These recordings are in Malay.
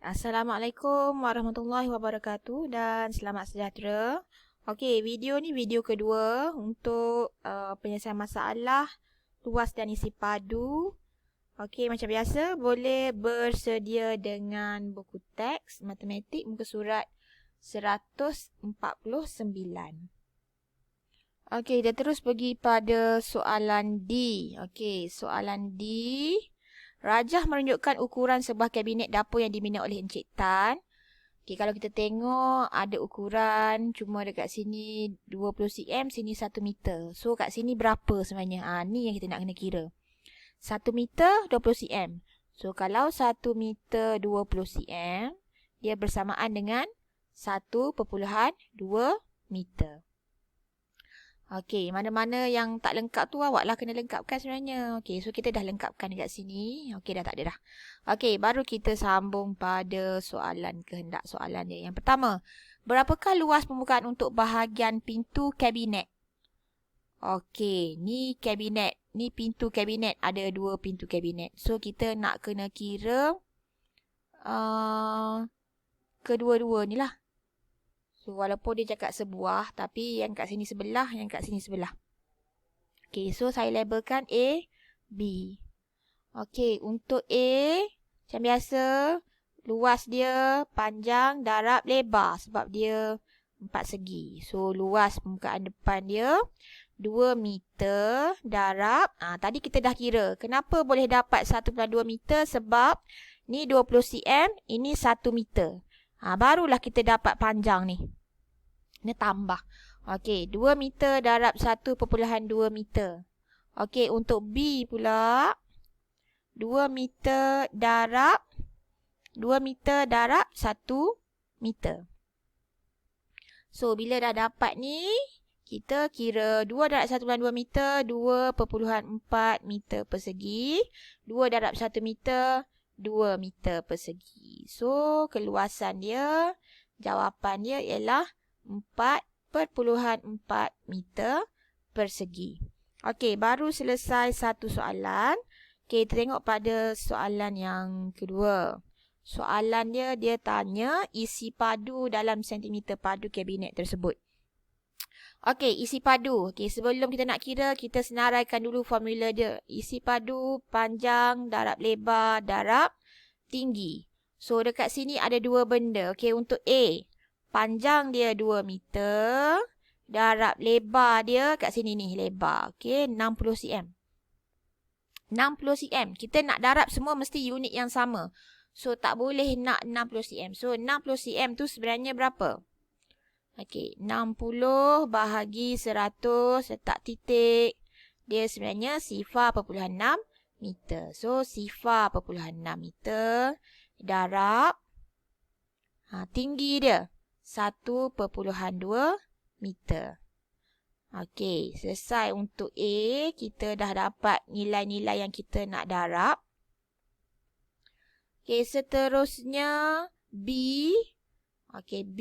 Assalamualaikum warahmatullahi wabarakatuh dan selamat sejahtera. Okey, video ni video kedua untuk penyelesaian masalah luas dan isi padu. Okey, macam biasa boleh bersedia dengan buku teks matematik muka surat 149. Okey, kita terus pergi pada soalan D. Okey, soalan D. Rajah menunjukkan ukuran sebuah kabinet dapur yang diminat oleh Encik Tan. Okay, kalau kita tengok ada ukuran cuma dekat sini 20 cm, sini 1 meter. So kat sini berapa sebenarnya? Ni yang kita nak kena kira. 1 meter 20 cm. So kalau 1 meter 20 cm, dia bersamaan dengan 1.2 meter. Okey, mana-mana yang tak lengkap tu awaklah kena lengkapkan sebenarnya. Okey, so kita dah lengkapkan dekat sini. Okey, dah tak ada dah. Okey, baru kita sambung pada soalan kehendak soalan dia. Yang pertama, berapakah luas permukaan untuk bahagian pintu kabinet? Okey, ni kabinet. Ni pintu kabinet. Ada 2 pintu kabinet. So, kita nak kena kira kedua-dua ni lah. So, walaupun dia cakap sebuah, tapi yang kat sini sebelah, yang kat sini sebelah. Okay, so saya labelkan A, B. Okay, untuk A, macam biasa, luas dia panjang, darab, lebar. Sebab dia 4 segi. So, luas permukaan depan dia 2 meter, darab. Tadi kita dah kira. Kenapa boleh dapat 1.2 meter? Sebab ni 20 cm, ini 1 meter. Barulah kita dapat panjang ni. Ini tambah. Okey, 2 meter darab 1.2 meter. Okey, untuk B pula 2 meter darab 1 meter. So, bila dah dapat ni, kita kira 2 darab 1.2 meter, 2.4 meter persegi. 2 darab 1 meter, 2 meter persegi. So, keluasan dia, jawapan dia ialah 4.4 meter persegi. Okey, baru selesai satu soalan. Okey, kita tengok pada soalan yang kedua. Soalan dia tanya isi padu dalam sentimeter padu kabinet tersebut. Okey, isi padu. Okey, sebelum kita nak kira, kita senaraikan dulu formula dia. Isi padu panjang darab lebar darab tinggi. So, dekat sini ada 2 benda. Okey, untuk A, panjang dia 2 meter, darab lebar dia kat sini ni, lebar. Okey, 60 cm. 60 cm. Kita nak darab semua mesti unit yang sama. So, tak boleh nak 60 cm. So, 60 cm tu sebenarnya berapa? Okey, 60 bahagi 100, letak titik. Dia sebenarnya 0.6 meter. So, 0.6 meter darab tinggi dia 1.2 meter. Okey, selesai untuk A. Kita dah dapat nilai-nilai yang kita nak darab. Okey, seterusnya B. Okey, B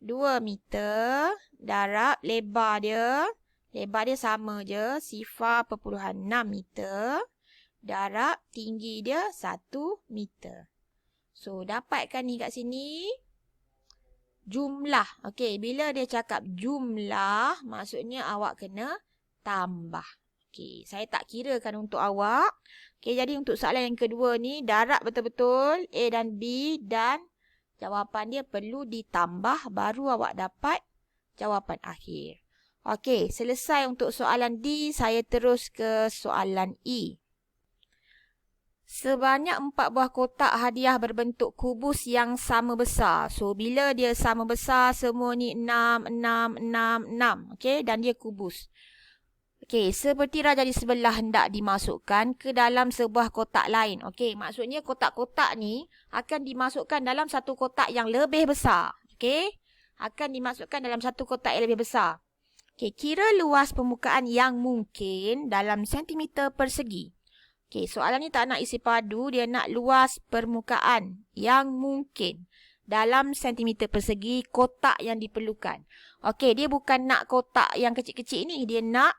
2 meter darab lebar dia. Lebar dia sama je, 0.6 meter. Darab tinggi dia 1 meter. So, dapatkan ni kat sini. Jumlah. Okey, bila dia cakap jumlah, maksudnya awak kena tambah. Okey, saya tak kirakan untuk awak. Okey, jadi untuk soalan yang kedua ni, darab betul-betul A dan B dan jawapan dia perlu ditambah baru awak dapat jawapan akhir. Okey, selesai untuk soalan D, saya terus ke soalan E. Sebanyak 4 buah kotak hadiah berbentuk kubus yang sama besar. So, bila dia sama besar, semua ni 6, 6, 6, 6. Okey, dan dia kubus. Okey, seperti raja di sebelah hendak dimasukkan ke dalam sebuah kotak lain. Okey, maksudnya kotak-kotak ni akan dimasukkan dalam satu kotak yang lebih besar. Okey, akan dimasukkan dalam satu kotak yang lebih besar. Okey, kira luas permukaan yang mungkin dalam sentimeter persegi. Okey, soalan ni tak nak isi padu, dia nak luas permukaan yang mungkin dalam sentimeter persegi kotak yang diperlukan. Okey, dia bukan nak kotak yang kecil-kecil ni, dia nak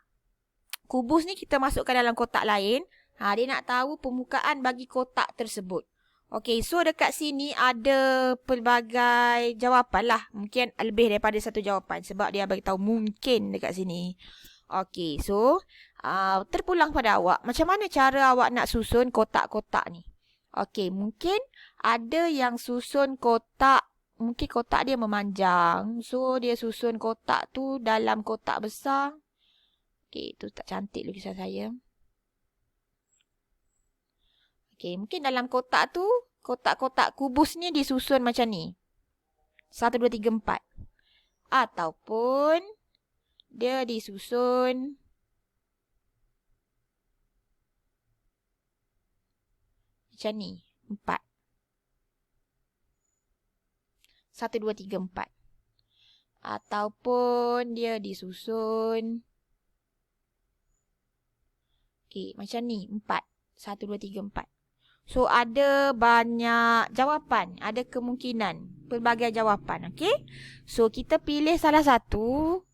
kubus ni kita masukkan dalam kotak lain. Dia nak tahu permukaan bagi kotak tersebut. Okey, so dekat sini ada pelbagai jawapan lah. Mungkin lebih daripada satu jawapan sebab dia bagi tahu mungkin dekat sini. Okey, so terpulang pada awak. Macam mana cara awak nak susun kotak-kotak ni? Okey, mungkin ada yang susun kotak, mungkin kotak dia memanjang. So, dia susun kotak tu dalam kotak besar. Okey, tu tak cantik lukisan saya. Okey, mungkin dalam kotak tu, kotak-kotak kubus ni disusun macam ni. 1, 2, 3, 4. Ataupun dia disusun macam ni. 4. 1, 2, 3, 4. Ataupun dia disusun. Okey, macam ni. 4. 1, 2, 3, 4. So, ada banyak jawapan. Ada kemungkinan. Pelbagai jawapan. Okey. So, kita pilih salah satu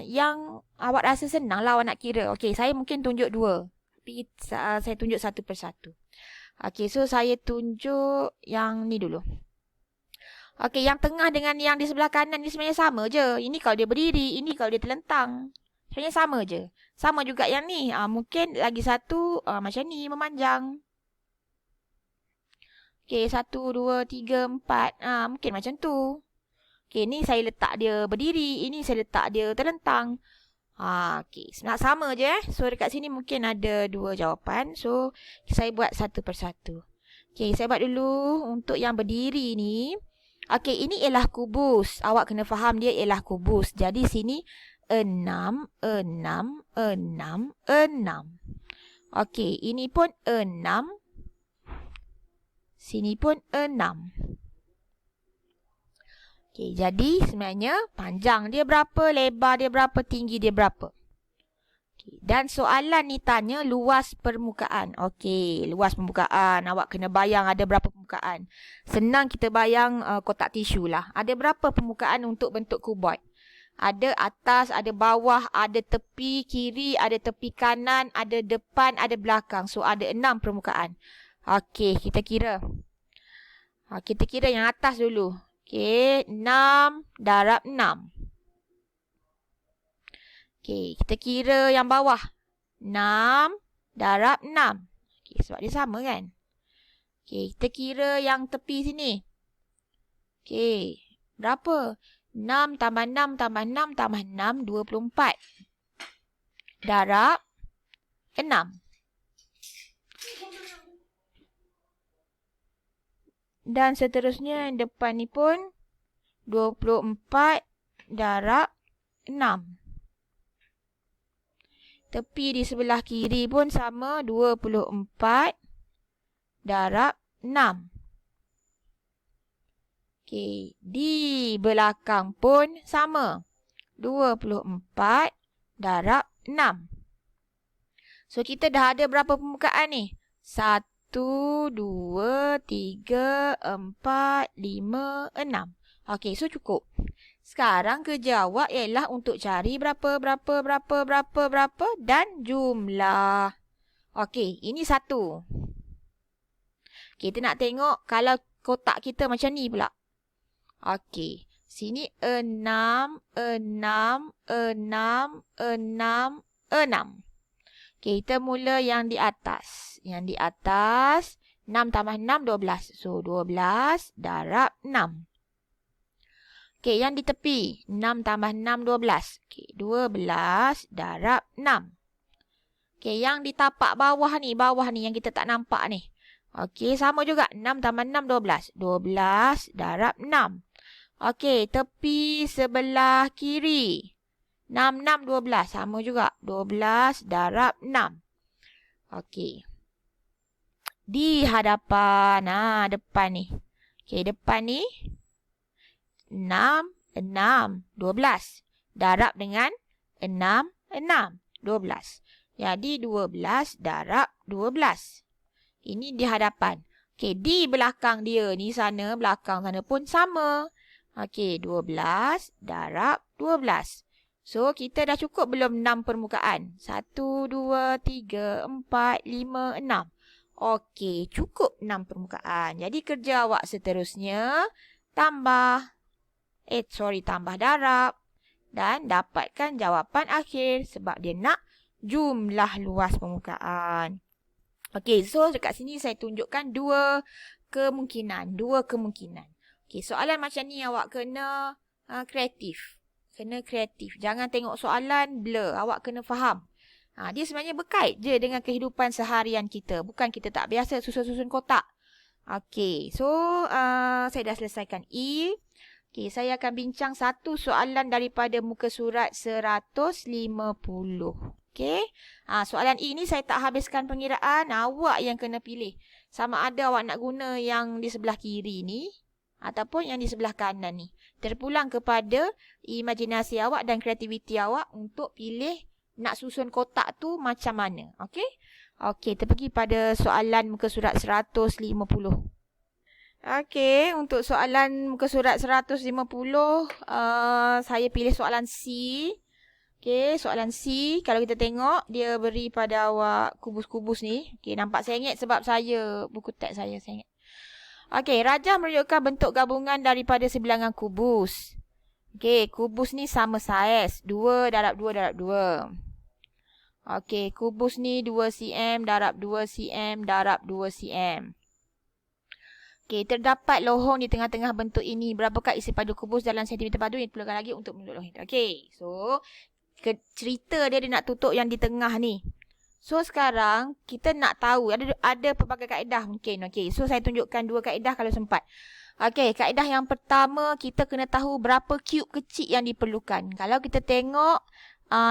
yang awak rasa senang lah awak nak kira. Okey, saya mungkin tunjuk 2. Tapi saya tunjuk satu persatu. Okey, so saya tunjuk yang ni dulu. Okey, yang tengah dengan yang di sebelah kanan ni sebenarnya sama je. Ini kalau dia berdiri, ini kalau dia terlentang. Sebenarnya sama je. Sama juga yang ni. Mungkin lagi satu macam ni, memanjang. Okey, 1, 2, 3, 4. Mungkin macam tu. Okey, ni saya letak dia berdiri. Ini saya letak dia terlentang. Okey, sama je So, dekat sini mungkin ada 2 jawapan. So, saya buat satu persatu. Okey, saya buat dulu untuk yang berdiri ni. Okey, ini ialah kubus. Awak kena faham dia ialah kubus. Jadi, sini 6, 6, 6, 6. Okey, ini pun 6. Sini pun 6. Okey, jadi sebenarnya panjang dia berapa, lebar dia berapa, tinggi dia berapa. Okey, dan soalan ni tanya luas permukaan. Okey, luas permukaan. Awak kena bayang ada berapa permukaan. Senang kita bayang kotak tisu lah. Ada berapa permukaan untuk bentuk kuboid? Ada atas, ada bawah, ada tepi kiri, ada tepi kanan, ada depan, ada belakang. So, ada 6 permukaan. Okey, kita kira. Kita kira yang atas dulu. Okey, 6 darab 6. Okey, kita kira yang bawah. 6 darab 6. Okey, sebab dia sama kan? Okey, kita kira yang tepi sini. Okey, berapa? 6 tambah 6 tambah 6 tambah 6, 24. Darab 6. Dan seterusnya yang depan ni pun 24 darab 6. Tepi di sebelah kiri pun sama 24 darab 6. Okey, di belakang pun sama 24 darab 6. So, kita dah ada berapa permukaan ni? 1, 2, 3, 4, 5, 6. Okey, so cukup. Sekarang kerja awak ialah untuk cari berapa dan jumlah. Okey, ini 1. Kita nak tengok kalau kotak kita macam ni pula. Okey, sini 6, 6, 6, 6, 6. Okay, kita mula yang di atas. Yang di atas, 6 tambah 6, 12. So, 12 darab 6. Okay, yang di tepi, 6 tambah 6, 12. Okay, 12 darab 6. Okay, yang di tapak bawah ni yang kita tak nampak ni. Okay, sama juga. 6 tambah 6, 12. 12 darab 6. Okay, tepi sebelah kiri. 6, 6, 12. Sama juga. 12 darab 6. Okey. Di hadapan. Depan ni. Okey, depan ni. 6, 6, 12. Darab dengan 6, 6, 12. Jadi 12 darab 12. Ini di hadapan. Okey, di belakang dia ni sana, belakang sana pun sama. Okey, 12 darab 12. So, kita dah cukup belum 6 permukaan? 1, 2, 3, 4, 5, 6. Okey, cukup 6 permukaan. Jadi kerja awak seterusnya tambah darab dan dapatkan jawapan akhir sebab dia nak jumlah luas permukaan. Okey, so dekat sini saya tunjukkan dua kemungkinan. Okey, soalan macam ni awak kena kreatif. Jangan tengok soalan blur. Awak kena faham. Dia sebenarnya berkait je dengan kehidupan seharian kita. Bukan kita tak biasa susun-susun kotak. Okey, so saya dah selesaikan E. Okey, saya akan bincang satu soalan daripada muka surat 150. Okey, soalan E ni saya tak habiskan pengiraan. Awak yang kena pilih. Sama ada awak nak guna yang di sebelah kiri ni ataupun yang di sebelah kanan ni. Terpulang kepada imajinasi awak dan kreativiti awak untuk pilih nak susun kotak tu macam mana. Okey? Okey, kita pergi pada soalan muka surat 150. Okey, untuk soalan muka surat 150, saya pilih soalan C. Okey, soalan C, kalau kita tengok, dia beri pada awak kubus-kubus ni. Okey, nampak sengit sebab buku teks saya sengit. Okey, rajah menunjukkan bentuk gabungan daripada sebilangan kubus. Okey, kubus ni sama saiz. 2 darab 2 darab 2. Okey, kubus ni 2 cm darab 2 cm darab 2 cm. Okey, terdapat lohong di tengah-tengah bentuk ini. Berapakah isi padu kubus dalam sentimeter padu yang diperlukan lagi untuk membentuk lohong itu? Okey, so cerita dia nak tutup yang di tengah ni. So sekarang kita nak tahu ada pelbagai kaedah mungkin. Okey, so saya tunjukkan dua kaedah kalau sempat. Okey, kaedah yang pertama kita kena tahu berapa cube kecil yang diperlukan. Kalau kita tengok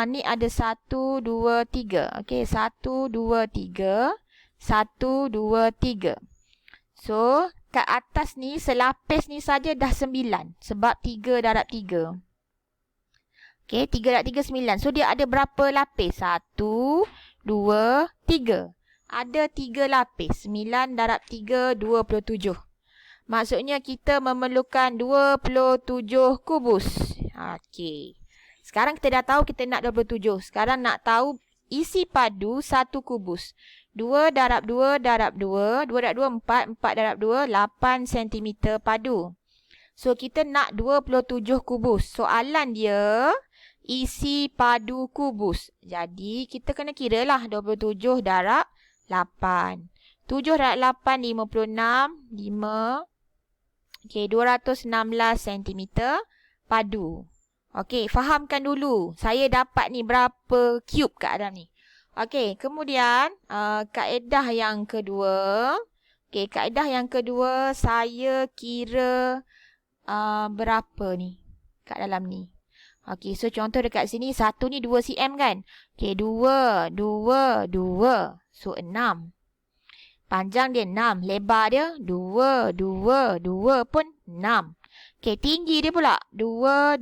ni ada 1, 2, 3. Okey, 1, 2, 3. 1, 2, 3. So, kat atas ni, selapis ni saja dah 9. Sebab 3 darab 3. Okey, 3 darab 3, 9. So, dia ada berapa lapis? 1, 2, 3. Ada 3 lapis. 9 darab 3, 27. Maksudnya, kita memerlukan 27 kubus. Okey. Sekarang kita dah tahu kita nak 27. Sekarang nak tahu isi padu 1 kubus. 2 darab 2 darab 2. 2 darab 2, 4. 4 darab 2, 8 cm padu. So, kita nak 27 kubus. Soalan dia, isi padu kubus. Jadi, kita kena kira lah 27 darab 8. 7 darab 8, 56. 5. Okey, 216 cm padu. Okey, fahamkan dulu. Saya dapat ni berapa cube kat dalam ni. Okey, kemudian kaedah yang kedua. Okey, kaedah yang kedua saya kira berapa ni kat dalam ni. Okey, so contoh dekat sini 1 ni 2 cm kan. Okey, 2. So 6. Panjang dia 6. Lebar dia 2 pun 6. Okey, tinggi dia pula 2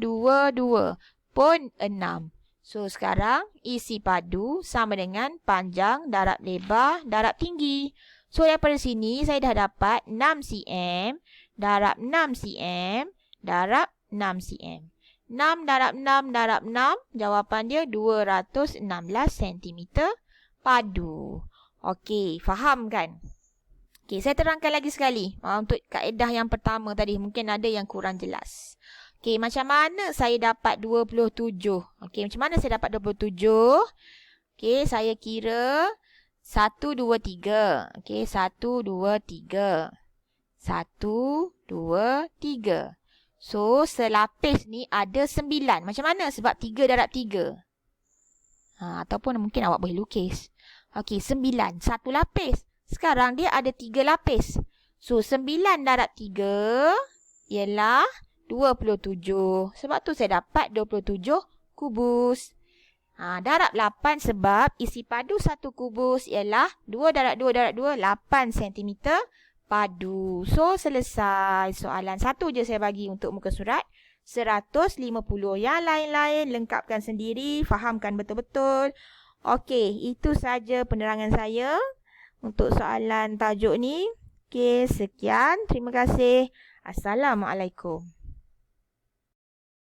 pun 6. So, sekarang isi padu sama dengan panjang darab lebar darab tinggi. So, daripada sini saya dah dapat 6 cm darab 6 cm darab 6 cm. 6 darab 6 darab 6, jawapan dia 216 cm padu. Okey, faham kan? Okey, saya terangkan lagi sekali untuk kaedah yang pertama tadi. Mungkin ada yang kurang jelas. Okey, macam mana saya dapat 27? Okey, macam mana saya dapat 27? Okey, saya kira 1, 2, 3. Okey, 1, 2, 3. 1, 2, 3. So, selapis ni ada 9. Macam mana? Sebab 3 darab 3. Ataupun mungkin awak boleh lukis. Okey, 9. Satu lapis. Sekarang dia ada 3 lapis. So, 9 darab 3 ialah 27. Sebab tu saya dapat 27 kubus. Darab 8 sebab isi padu 1 kubus ialah 2 darab 2 darab 2, 8 cm padu. So, selesai soalan. Satu je saya bagi untuk muka surat 150. Yang lain-lain lengkapkan sendiri. Fahamkan betul-betul. Okey, itu saja penerangan saya untuk soalan tajuk ni. Okey, sekian. Terima kasih. Assalamualaikum.